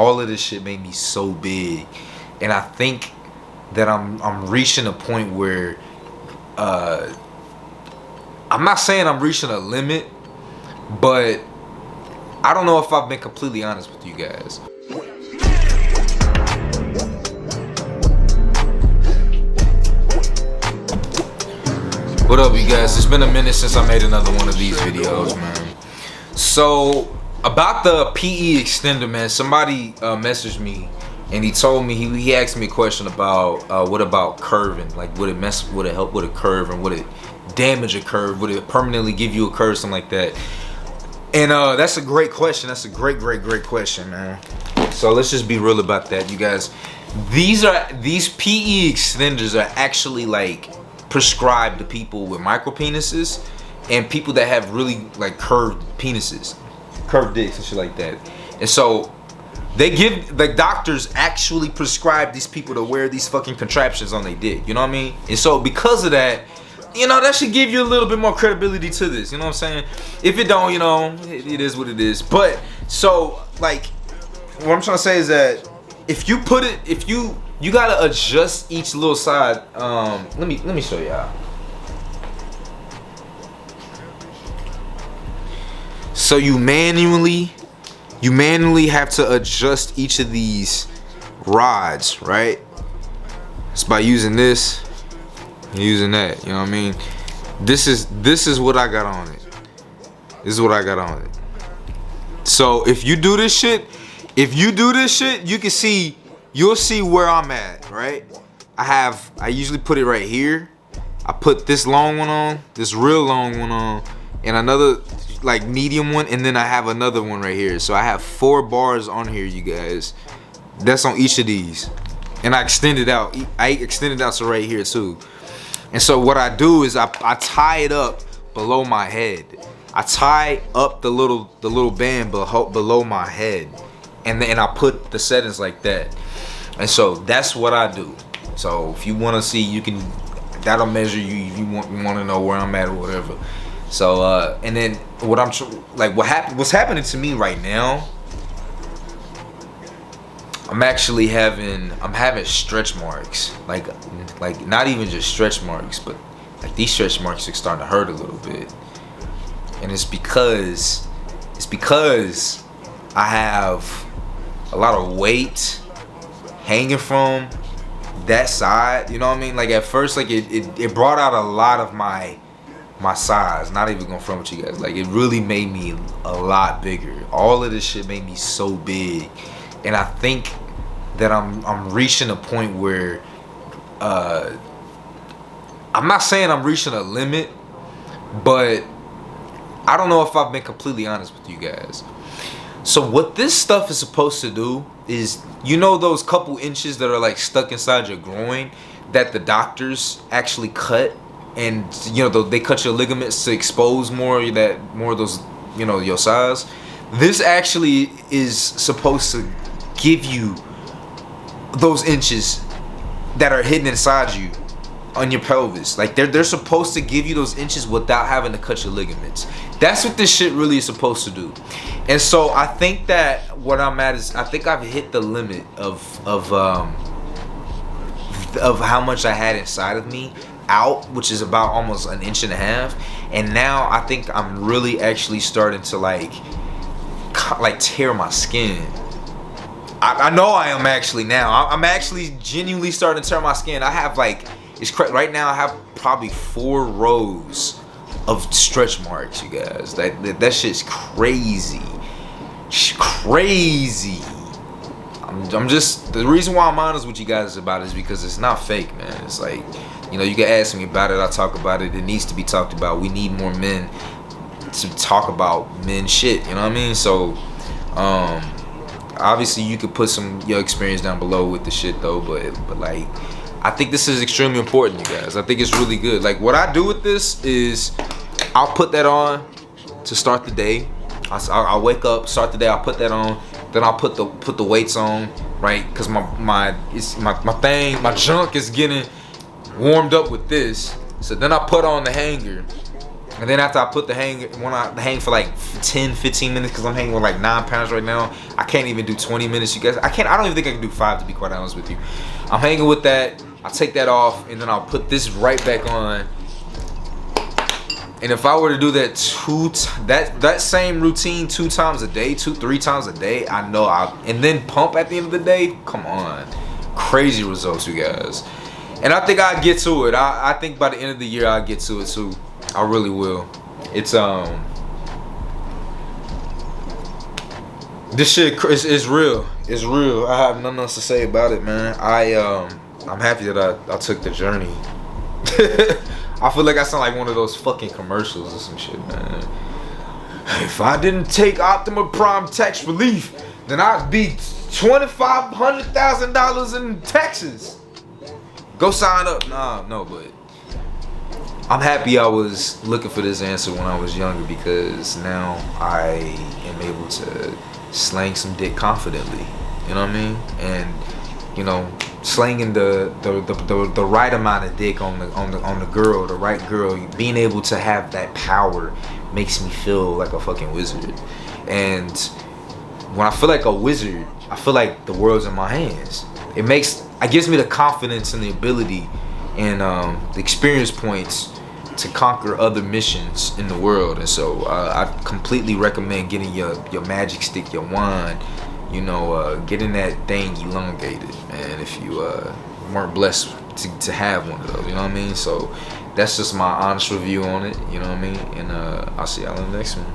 all of this shit made me so big, and I think that I'm reaching a point where I'm not saying I'm reaching a limit, but I don't know if I've been completely honest with you guys. What up, you guys? It's been a minute since I made another one of these videos, man. So about the PE extender, man, somebody messaged me and he told me, he asked me a question about what about curving? Like, would it help with a curve, and would it damage a curve? Would it permanently give you a curve, something like that? And that's a great question. That's a great question, man. So let's just be real about that, you guys. These PE extenders are actually like prescribed to people with micro penises and people that have really like curved penises, curved dicks and shit like that. And so they give, like, doctors actually prescribe these people to wear these fucking contraptions on their dick, you know what I mean? And so because of that, you know, that should give you a little bit more credibility to this, you know what I'm saying? If it don't, you know, it is what it is. But so, like, what I'm trying to say is that if you put it, you gotta adjust each little side. Let me show y'all. So you manually have to adjust each of these rods, right? It's by using this and using that, you know what I mean? This is what I got on it. This is what I got on it. So if you do this shit, you can see, you'll see where I'm at, right? I usually put it right here. I put this long one on, this real long one on, and another like medium one, and then I have another one right here. So I have 4 bars on here, you guys. That's on each of these. And I extend it out. So right here too. And so what I do is I tie it up below my head. I tie up the little band below my head, and then I put the settings like that. And so that's what I do. So if you want to see, you can, that'll measure you if you want to know where I'm at or whatever. So and then what's happening to me right now, I'm having stretch marks, like not even just stretch marks, but like these stretch marks are starting to hurt a little bit. And it's because I have a lot of weight hanging from that side, you know what I mean? Like at first, like it brought out a lot of my size. Not even gonna front with you guys, like it really made me a lot bigger. All of this shit made me so big, and I think that I'm reaching a point where I'm not saying I'm reaching a limit, but I don't know if I've been completely honest with you guys. So what this stuff is supposed to do is, you know, those couple inches that are like stuck inside your groin that the doctors actually cut, and you know, they cut your ligaments to expose more of those, you know, your size. This actually is supposed to give you those inches that are hidden inside you on your pelvis. Like they're supposed to give you those inches without having to cut your ligaments. That's what this shit really is supposed to do. And so I think that what I'm at is, I think I've hit the limit of how much I had inside of me out, which is about almost 1.5 inches. And now I think I'm really actually starting to like tear my skin. I know I am actually now. I'm actually genuinely starting to tear my skin. I have like, right now I have probably 4 rows of stretch marks, you guys. That shit's crazy. Crazy. I'm just, the reason why I'm honest with you guys about it is because it's not fake, man. It's like, you know, you can ask me about it, I talk about it. It needs to be talked about. We need more men to talk about men shit, you know what I mean? So obviously you could put some your experience down below with the shit though, but like, I think this is extremely important, you guys. I think it's really good. Like what I do with this is I'll put that on to start the day. I'll wake up, start the day, I'll put that on, then I'll put the weights on, right? Cause my junk is getting warmed up with this. So then I put on the hanger, And then after I put the hang for like 10-15 minutes, because I'm hanging with like 9 pounds right now. I can't even do 20 minutes, you guys. I don't even think I can do 5, to be quite honest with you. I'm hanging with that. I'll take that off, and then I'll put this right back on. And if I were to do that that same routine 2 times a day, 2-3 times a day, I know and then pump at the end of the day, come on. Crazy results, you guys. And I think I'll get to it. I think by the end of the year I'll get to it too. I really will. It's this shit is real. It's real. I have nothing else to say about it, man. I'm happy that I took the journey. I feel like I sound like one of those fucking commercials or some shit, man. If I didn't take Optima Prime tax relief, then I'd be $2,500,000 in Texas. Go sign up. No, but I'm happy I was looking for this answer when I was younger, because now I am able to slang some dick confidently. You know what I mean? And you know, slanging the right amount of dick on the girl, the right girl, being able to have that power makes me feel like a fucking wizard. And when I feel like a wizard, I feel like the world's in my hands. It gives me the confidence and the ability and the experience points to conquer other missions in the world. And so I completely recommend getting your magic stick, your wand, you know, getting that thing elongated, man, if you weren't blessed to have one of those, you know what I mean? So that's just my honest review on it, you know what I mean? And I'll see y'all in the next one.